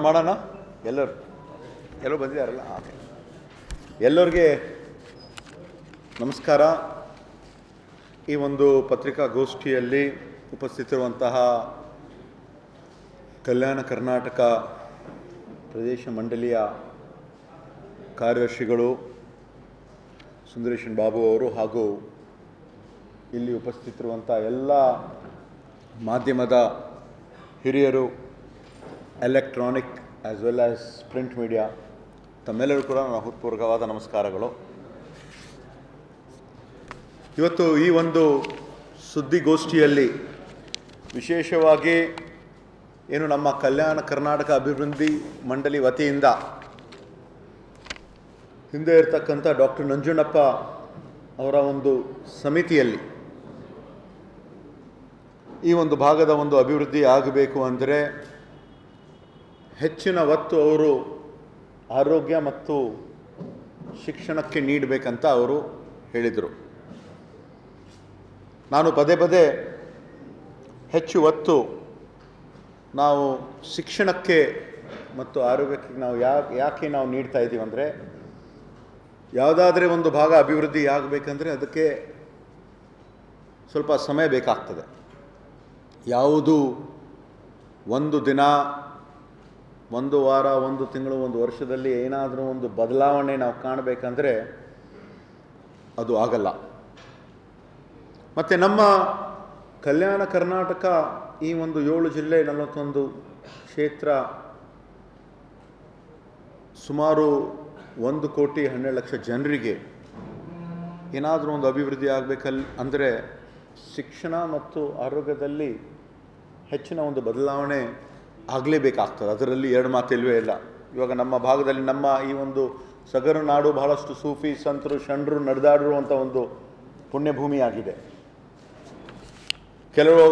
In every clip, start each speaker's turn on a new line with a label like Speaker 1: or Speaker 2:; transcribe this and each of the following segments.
Speaker 1: ಮಾಡೋಣ. ಎಲ್ಲರೂ ಬಂದಿದ್ದಾರಲ್ಲ? ಓಕೆ. ಎಲ್ಲರಿಗೆ ನಮಸ್ಕಾರ. ಈ ಒಂದು ಪತ್ರಿಕಾಗೋಷ್ಠಿಯಲ್ಲಿ ಉಪಸ್ಥಿತರಿರುವಂತಹ ಕಲ್ಯಾಣ ಕರ್ನಾಟಕ ಪ್ರದೇಶ ಮಂಡಳಿಯ ಕಾರ್ಯದರ್ಶಿಗಳು ಸುಂದರೇಶನ್ ಬಾಬು ಅವರು ಹಾಗೂ ಇಲ್ಲಿ ಉಪಸ್ಥಿತರಿರುವಂಥ ಎಲ್ಲ ಮಾಧ್ಯಮದ ಹಿರಿಯರು, electronic as well as print media, ತಮ್ಮೆಲ್ಲರೂ ಕೂಡ ನನ್ನ ಹೃತ್ಪೂರ್ವಕವಾದ ನಮಸ್ಕಾರಗಳು. ಇವತ್ತು ಈ ಒಂದು ಸುದ್ದಿಗೋಷ್ಠಿಯಲ್ಲಿ ವಿಶೇಷವಾಗಿ ಏನು ನಮ್ಮ ಕಲ್ಯಾಣ ಕರ್ನಾಟಕ ಅಭಿವೃದ್ಧಿ ಮಂಡಳಿ ವತಿಯಿಂದ ಹಿಂದೆ ಇರತಕ್ಕಂಥ ಡಾಕ್ಟರ್ ನಂಜುಂಡಪ್ಪ ಅವರ ಒಂದು ಸಮಿತಿಯಲ್ಲಿ ಈ ಒಂದು ಭಾಗದ ಒಂದು ಅಭಿವೃದ್ಧಿ ಆಗಬೇಕು ಅಂದರೆ ಹೆಚ್ಚಿನ ಒತ್ತು ಅವರು ಆರೋಗ್ಯ ಮತ್ತು ಶಿಕ್ಷಣಕ್ಕೆ ನೀಡಬೇಕಂತ ಅವರು ಹೇಳಿದರು. ನಾನು ಪದೇ ಪದೇ ಹೆಚ್ಚು ಒತ್ತು ನಾವು ಶಿಕ್ಷಣಕ್ಕೆ ಮತ್ತು ಆರೋಗ್ಯಕ್ಕೆ ನಾವು ಯಾಕೆ ನಾವು ನೀಡ್ತಾ ಇದ್ದೀವಿ ಅಂದರೆ, ಯಾವುದಾದ್ರೂ ಒಂದು ಭಾಗ ಅಭಿವೃದ್ಧಿ ಆಗಬೇಕಂದ್ರೆ ಅದಕ್ಕೆ ಸ್ವಲ್ಪ ಸಮಯ ಬೇಕಾಗ್ತದೆ. ಯಾವುದು ಒಂದು ದಿನ, ಒಂದು ವಾರ, ಒಂದು ತಿಂಗಳು, ಒಂದು ವರ್ಷದಲ್ಲಿ ಏನಾದರೂ ಒಂದು ಬದಲಾವಣೆ ನಾವು ಕಾಣಬೇಕಂದ್ರೆ ಅದು ಆಗಲ್ಲ. ಮತ್ತು ನಮ್ಮ ಕಲ್ಯಾಣ ಕರ್ನಾಟಕ ಈ ಒಂದು 7 ಜಿಲ್ಲೆ 41 ಕ್ಷೇತ್ರ ಸುಮಾರು 1,12,00,000 ಜನರಿಗೆ ಏನಾದರೂ ಒಂದು ಅಭಿವೃದ್ಧಿ ಅಂದರೆ ಶಿಕ್ಷಣ ಮತ್ತು ಆರೋಗ್ಯದಲ್ಲಿ ಹೆಚ್ಚಿನ ಒಂದು ಬದಲಾವಣೆ ಆಗಲೇಬೇಕಾಗ್ತದೆ. ಅದರಲ್ಲಿ ಎರಡು ಮಾತಿಲ್ವೇ ಇಲ್ಲ. ಇವಾಗ ನಮ್ಮ ಭಾಗದಲ್ಲಿ, ನಮ್ಮ ಈ ಒಂದು ಸಗರ ನಾಡು ಬಹಳಷ್ಟು ಸೂಫಿ ಸಂತರು, ಷಂಡ್ರು ನಡೆದಾಡಿರುವಂಥ ಒಂದು ಪುಣ್ಯಭೂಮಿಯಾಗಿದೆ. ಕೆಲವು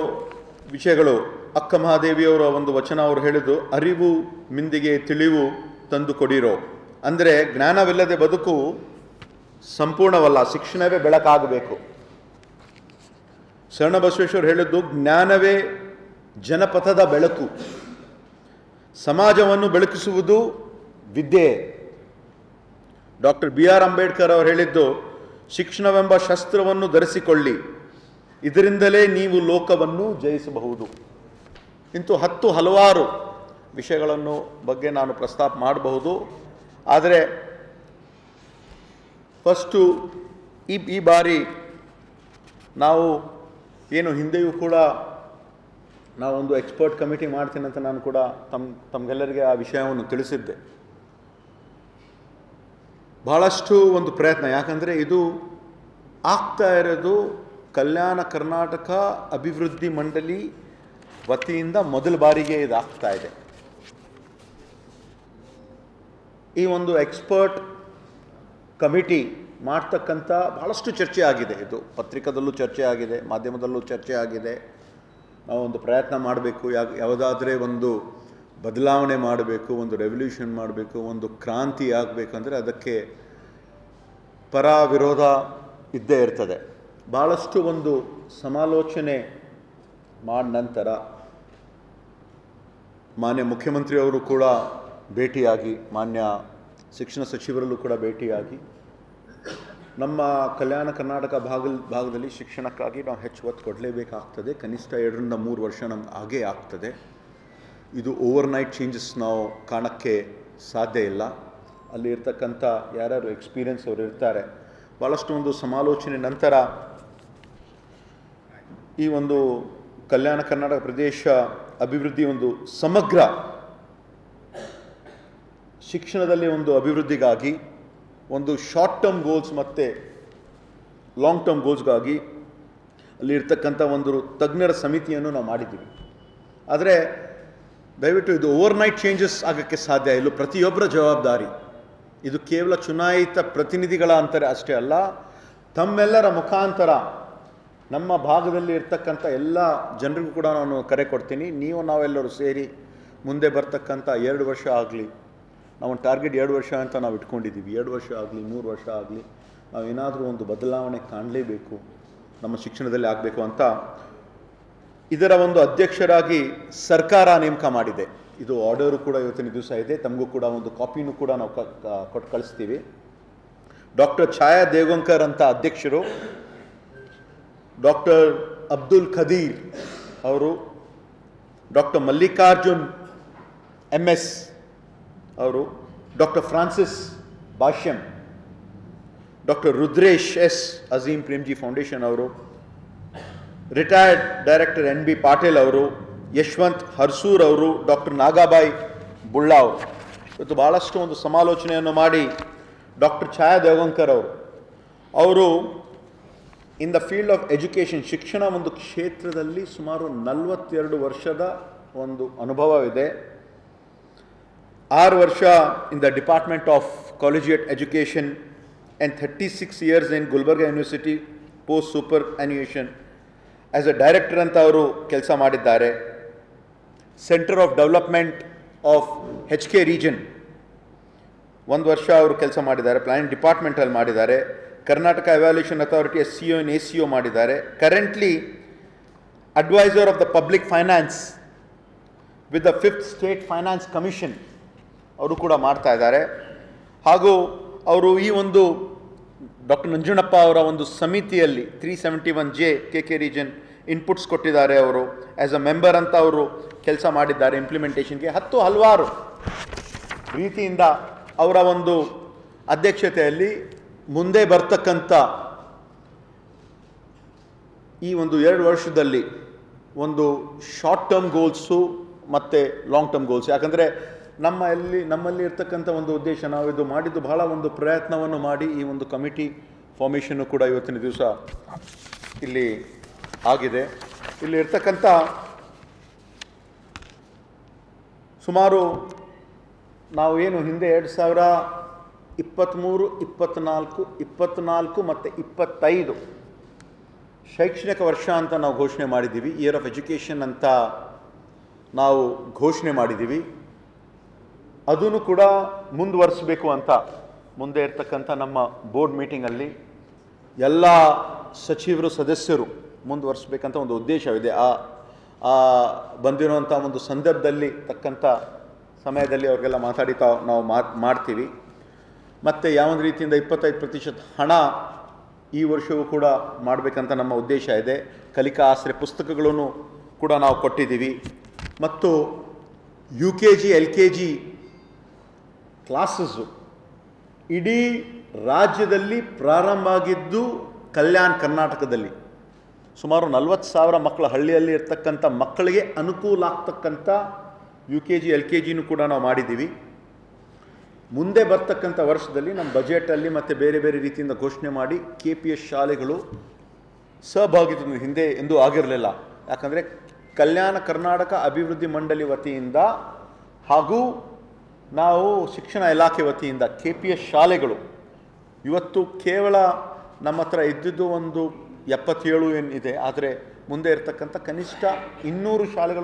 Speaker 1: ವಿಷಯಗಳು ಅಕ್ಕ ಮಹಾದೇವಿಯವರ ಒಂದು ವಚನ ಅವರು ಹೇಳಿದ್ದು, ಅರಿವು ಮಿಂದಿಗೆ ತಿಳಿವು ತಂದು ಕೊಡಿರೋ. ಅಂದರೆ ಜ್ಞಾನವಿಲ್ಲದೆ ಬದುಕು ಸಂಪೂರ್ಣವಲ್ಲ, ಶಿಕ್ಷಣವೇ ಬೆಳಕಾಗಬೇಕು. ಶರಣಬಸವೇಶ್ವರ್ ಹೇಳಿದ್ದು, ಜ್ಞಾನವೇ ಜನಪಥದ ಬೆಳಕು, ಸಮಾಜವನ್ನು ಬೆಳಕಿಸುವುದು ವಿದ್ಯೆ. ಡಾಕ್ಟರ್ BR ಅಂಬೇಡ್ಕರ್ ಅವರು ಹೇಳಿದ್ದು, ಶಿಕ್ಷಣವೆಂಬ ಶಸ್ತ್ರವನ್ನು ಧರಿಸಿಕೊಳ್ಳಿ, ಇದರಿಂದಲೇ ನೀವು ಲೋಕವನ್ನು ಜಯಿಸಬಹುದು. ಇಂಥ ಹಲವಾರು ವಿಷಯಗಳನ್ನು ಬಗ್ಗೆ ನಾನು ಪ್ರಸ್ತಾಪ ಮಾಡಬಹುದು. ಆದರೆ ಫಸ್ಟು ಈ ಬಾರಿ ನಾವು ಏನು ಹಿಂದೆಯೂ ಕೂಡ ನಾವೊಂದು ಎಕ್ಸ್ಪರ್ಟ್ ಕಮಿಟಿ ಮಾಡ್ತೀನಿ ಅಂತ ನಾನು ಕೂಡ ತಮಗೆಲ್ಲರಿಗೆ ಆ ವಿಷಯವನ್ನು ತಿಳಿಸಿದ್ದೆ. ಭಾಳಷ್ಟು ಒಂದು ಪ್ರಯತ್ನ, ಯಾಕಂದರೆ ಇದು ಆಗ್ತಾ ಇರೋದು ಕಲ್ಯಾಣ ಕರ್ನಾಟಕ ಅಭಿವೃದ್ಧಿ ಮಂಡಳಿ ವತಿಯಿಂದ ಮೊದಲ ಬಾರಿಗೆ ಇದಾಗ್ತಾ ಇದೆ. ಈ ಒಂದು ಎಕ್ಸ್ಪರ್ಟ್ ಕಮಿಟಿ ಮಾಡ್ತಕ್ಕಂಥ ಭಾಳಷ್ಟು ಚರ್ಚೆ ಆಗಿದೆ. ಇದು ಪತ್ರಿಕಾದಲ್ಲೂ ಚರ್ಚೆ ಆಗಿದೆ, ಮಾಧ್ಯಮದಲ್ಲೂ ಚರ್ಚೆ ಆಗಿದೆ. ನಾವೊಂದು ಪ್ರಯತ್ನ ಮಾಡಬೇಕು, ಯಾವುದಾದ್ರೇ ಒಂದು ಬದಲಾವಣೆ ಮಾಡಬೇಕು, ಒಂದು ರೆವಲ್ಯೂಷನ್ ಮಾಡಬೇಕು, ಒಂದು ಕ್ರಾಂತಿ ಆಗಬೇಕಂದ್ರೆ ಅದಕ್ಕೆ ಪರ ವಿರೋಧ ಇದ್ದೇ ಇರ್ತದೆ. ಭಾಳಷ್ಟು ಒಂದು ಸಮಾಲೋಚನೆ ಮಾಡಿದ ನಂತರ ಮಾನ್ಯ ಮುಖ್ಯಮಂತ್ರಿಯವರು ಕೂಡ ಭೇಟಿಯಾಗಿ, ಮಾನ್ಯ ಶಿಕ್ಷಣ ಸಚಿವರಲ್ಲೂ ಕೂಡ ಭೇಟಿಯಾಗಿ, ನಮ್ಮ ಕಲ್ಯಾಣ ಕರ್ನಾಟಕ ಭಾಗದಲ್ಲಿ ಶಿಕ್ಷಣಕ್ಕಾಗಿ ನಾವು ಹೆಚ್ಚು ಒತ್ತು ಕೊಡಲೇಬೇಕಾಗ್ತದೆ. ಕನಿಷ್ಠ 2 ರಿಂದ 3 ವರ್ಷ ನಮ್ಗೆ ಆಗೇ ಆಗ್ತದೆ. ಇದು ಓವರ್ನೈಟ್ ಚೇಂಜಸ್ ನಾವು ಕಾಣೋಕ್ಕೆ ಸಾಧ್ಯ ಇಲ್ಲ. ಅಲ್ಲಿ ಇರ್ತಕ್ಕಂಥ ಯಾರ್ಯಾರು ಎಕ್ಸ್ಪೀರಿಯನ್ಸ್ ಅವರು ಇರ್ತಾರೆ, ಭಾಳಷ್ಟು ಒಂದು ಸಮಾಲೋಚನೆ ನಂತರ ಈ ಒಂದು ಕಲ್ಯಾಣ ಕರ್ನಾಟಕ ಪ್ರದೇಶ ಅಭಿವೃದ್ಧಿ ಒಂದು ಸಮಗ್ರ ಶಿಕ್ಷಣದಲ್ಲಿ ಒಂದು ಅಭಿವೃದ್ಧಿಗಾಗಿ ಒಂದು ಶಾರ್ಟ್ ಟರ್ಮ್ ಗೋಲ್ಸ್ ಮತ್ತು ಲಾಂಗ್ ಟರ್ಮ್ ಗೋಲ್ಸ್ಗಾಗಿ ಅಲ್ಲಿ ಇರ್ತಕ್ಕಂಥ ಒಂದು ತಜ್ಞರ ಸಮಿತಿಯನ್ನು ನಾವು ಮಾಡಿದ್ದೀವಿ. ಆದರೆ ದಯವಿಟ್ಟು ಇದು ಓವರ್ನೈಟ್ ಚೇಂಜಸ್ ಆಗೋಕ್ಕೆ ಸಾಧ್ಯ ಇಲ್ಲ. ಪ್ರತಿಯೊಬ್ಬರ ಜವಾಬ್ದಾರಿ ಇದು. ಕೇವಲ ಚುನಾಯಿತ ಪ್ರತಿನಿಧಿಗಳ ಅಂತರ ಅಷ್ಟೇ ಅಲ್ಲ, ತಮ್ಮೆಲ್ಲರ ಮುಖಾಂತರ ನಮ್ಮ ಭಾಗದಲ್ಲಿ ಇರ್ತಕ್ಕಂಥ ಎಲ್ಲ ಜನರಿಗೂ ಕೂಡ ನಾನು ಕರೆ ಕೊಡ್ತೀನಿ. ನಾವೆಲ್ಲರೂ ಸೇರಿ ಮುಂದೆ ಬರ್ತಕ್ಕಂಥ 2 ವರ್ಷ ಆಗಲಿ, ನಾವು ಟಾರ್ಗೆಟ್ 2 ವರ್ಷ ಅಂತ ನಾವು ಇಟ್ಕೊಂಡಿದ್ದೀವಿ. 2 ವರ್ಷ ಆಗಲಿ, 3 ವರ್ಷ ಆಗಲಿ, ನಾವೇನಾದರೂ ಒಂದು ಬದಲಾವಣೆ ಕಾಣಲೇಬೇಕು, ನಮ್ಮ ಶಿಕ್ಷಣದಲ್ಲಿ ಆಗಬೇಕು ಅಂತ ಇದರ ಒಂದು ಅಧ್ಯಕ್ಷರಾಗಿ ಸರ್ಕಾರ ನೇಮಕ ಮಾಡಿದೆ. ಇದು ಆರ್ಡರು ಕೂಡ ಇವತ್ತಿನ ದಿವಸ ಇದೆ, ತಮಗೂ ಕೂಡ ಒಂದು ಕಾಪಿನೂ ಕೂಡ ನಾವು ಕೊಟ್ಟು ಕಳಿಸ್ತೀವಿ. ಡಾಕ್ಟರ್ ಛಾಯಾ ದೇವಗಂಕರ್ ಅಂತ ಅಧ್ಯಕ್ಷರು, ಡಾಕ್ಟರ್ ಅಬ್ದುಲ್ ಖದೀರ್ ಅವರು, ಡಾಕ್ಟರ್ ಮಲ್ಲಿಕಾರ್ಜುನ್ MS ಅವರು, doctor Francis Bhashyam, doctor Rudresh S Azim Premji foundation ಅವರು, ರಿಟೈರ್ಡ್ ಡೈರೆಕ್ಟರ್ NB ಪಾಟೀಲ್ ಅವರು, ಯಶವಂತ್ ಹರ್ಸೂರ್ ಅವರು, ಡಾಕ್ಟರ್ ನಾಗಾಬಾಯಿ ಬುಳ್ಳಾ ಅವರು. ಇವತ್ತು ಭಾಳಷ್ಟು ಒಂದು ಸಮಾಲೋಚನೆಯನ್ನು ಮಾಡಿ ಡಾಕ್ಟರ್ ಛಾಯಾ ದೇವಗಂಕರ್ ಅವರು in the field of education, ಶಿಕ್ಷಣ ಒಂದು ಕ್ಷೇತ್ರದಲ್ಲಿ ಸುಮಾರು 42 ವರ್ಷದ ಒಂದು ಅನುಭವವಿದೆ. 6 ವರ್ಷ in the department of collegiate education and 36 years in Gulbarga university post super ಆ್ಯನ್ಯುಯೇಷನ್ as a director ಅಂತ ಅವರು ಕೆಲಸ ಮಾಡಿದ್ದಾರೆ. Centre of development of HK region 1 ವರ್ಷ ಅವರು ಕೆಲಸ ಮಾಡಿದ್ದಾರೆ, ಪ್ಲಾನಿಂಗ್ ಡಿಪಾರ್ಟ್ಮೆಂಟಲ್ಲಿ ಮಾಡಿದ್ದಾರೆ. Karnataka evaluation authority SCO and ACO ಮಾಡಿದ್ದಾರೆ. Currently adviser of the public finance with the 5th state finance commission ಅವರು ಕೂಡ ಮಾಡ್ತಾ ಇದ್ದಾರೆ. ಹಾಗೂ ಅವರು ಈ ಒಂದು ಡಾಕ್ಟರ್ ನಂಜುಂಡಪ್ಪ ಅವರ ಒಂದು ಸಮಿತಿಯಲ್ಲಿ 371J KK ರೀಜನ್ ಇನ್ಪುಟ್ಸ್ ಕೊಟ್ಟಿದ್ದಾರೆ. ಅವರು ಆ್ಯಸ್ ಅ ಮೆಂಬರ್ ಅಂತ ಅವರು ಕೆಲಸ ಮಾಡಿದ್ದಾರೆ ಇಂಪ್ಲಿಮೆಂಟೇಷನ್ಗೆ. ಹಲವಾರು ರೀತಿಯಿಂದ ಅವರ ಒಂದು ಅಧ್ಯಕ್ಷತೆಯಲ್ಲಿ ಮುಂದೆ ಬರ್ತಕ್ಕಂಥ ಈ ಒಂದು 2 ವರ್ಷದಲ್ಲಿ ಒಂದು ಶಾರ್ಟ್ ಟರ್ಮ್ ಗೋಲ್ಸು ಮತ್ತು ಲಾಂಗ್ ಟರ್ಮ್ ಗೋಲ್ಸ್. ಯಾಕಂದರೆ ನಮ್ಮಲ್ಲಿ ಇರ್ತಕ್ಕಂಥ ಒಂದು ಉದ್ದೇಶ, ನಾವು ಇದು ಮಾಡಿದ್ದು ಬಹಳ ಒಂದು ಪ್ರಯತ್ನವನ್ನು ಮಾಡಿ ಈ ಒಂದು ಕಮಿಟಿ ಫಾರ್ಮೇಷನ್ನು ಕೂಡ ಇವತ್ತಿನ ದಿವಸ ಇಲ್ಲಿ ಆಗಿದೆ. ಇಲ್ಲಿ ಇರ್ತಕ್ಕಂಥ ಸುಮಾರು ನಾವು ಏನು ಹಿಂದೆ 2023, 24 ಮತ್ತು 25 ಶೈಕ್ಷಣಿಕ ವರ್ಷ ಅಂತ ನಾವು ಘೋಷಣೆ ಮಾಡಿದ್ದೀವಿ. ಇಯರ್ ಆಫ್ ಎಜುಕೇಷನ್ ಅಂತ ನಾವು ಘೋಷಣೆ ಮಾಡಿದ್ದೀವಿ. ಅದನ್ನು ಕೂಡ ಮುಂದುವರಿಸಬೇಕು ಅಂತ ಮುಂದೆ ಇರ್ತಕ್ಕಂಥ ನಮ್ಮ ಬೋರ್ಡ್ ಮೀಟಿಂಗಲ್ಲಿ ಎಲ್ಲ ಸಚಿವರು ಸದಸ್ಯರು ಮುಂದುವರಿಸಬೇಕಂತ ಒಂದು ಉದ್ದೇಶವಿದೆ. ಆ ಬಂದಿರುವಂಥ ಒಂದು ಸಂದರ್ಭದಲ್ಲಿ ತಕ್ಕಂಥ ಸಮಯದಲ್ಲಿ ಅವ್ರಿಗೆಲ್ಲ ನಾವು ಮಾಡ್ತೀವಿ. ಮತ್ತು ಯಾವೊಂದು ರೀತಿಯಿಂದ 25% ಹಣ ಈ ವರ್ಷವೂ ಕೂಡ ಮಾಡಬೇಕಂತ ನಮ್ಮ ಉದ್ದೇಶ ಇದೆ. ಕಲಿಕಾ ಆಶ್ರಯ ಪುಸ್ತಕಗಳನ್ನು ಕೂಡ ನಾವು ಕೊಟ್ಟಿದ್ದೀವಿ. ಮತ್ತು UKG LKG ಕ್ಲಾಸಸ್ಸು ಇಡೀ ರಾಜ್ಯದಲ್ಲಿ ಪ್ರಾರಂಭ ಆಗಿದ್ದು ಕರ್ನಾಟಕದಲ್ಲಿ ಸುಮಾರು 40,000 ಮಕ್ಕಳು, ಹಳ್ಳಿಯಲ್ಲಿ ಇರ್ತಕ್ಕಂಥ ಮಕ್ಕಳಿಗೆ ಅನುಕೂಲ ಆಗ್ತಕ್ಕಂಥ UKG LKGನೂ ಕೂಡ ನಾವು ಮಾಡಿದ್ದೀವಿ. ಮುಂದೆ ಬರ್ತಕ್ಕಂಥ ವರ್ಷದಲ್ಲಿ ನಮ್ಮ ಬಜೆಟಲ್ಲಿ ಮತ್ತು ಬೇರೆ ಬೇರೆ ರೀತಿಯಿಂದ ಘೋಷಣೆ ಮಾಡಿ KPS ಶಾಲೆಗಳು ಸಹಭಾಗಿತ್ವ ಹಿಂದೆ ಎಂದೂ ಆಗಿರಲಿಲ್ಲ. ಯಾಕಂದರೆ ಕರ್ನಾಟಕ ಅಭಿವೃದ್ಧಿ ಮಂಡಳಿ ವತಿಯಿಂದ ಹಾಗೂ ನಾವು ಶಿಕ್ಷಣ ಇಲಾಖೆ ವತಿಯಿಂದ KPS ಶಾಲೆಗಳು ಇವತ್ತು ಕೇವಲ ನಮ್ಮ ಹತ್ರ ಇದ್ದಿದ್ದು ಒಂದು 77 ಏನಿದೆ. ಆದರೆ ಮುಂದೆ ಇರ್ತಕ್ಕಂಥ ಕನಿಷ್ಠ 200 ಶಾಲೆಗಳು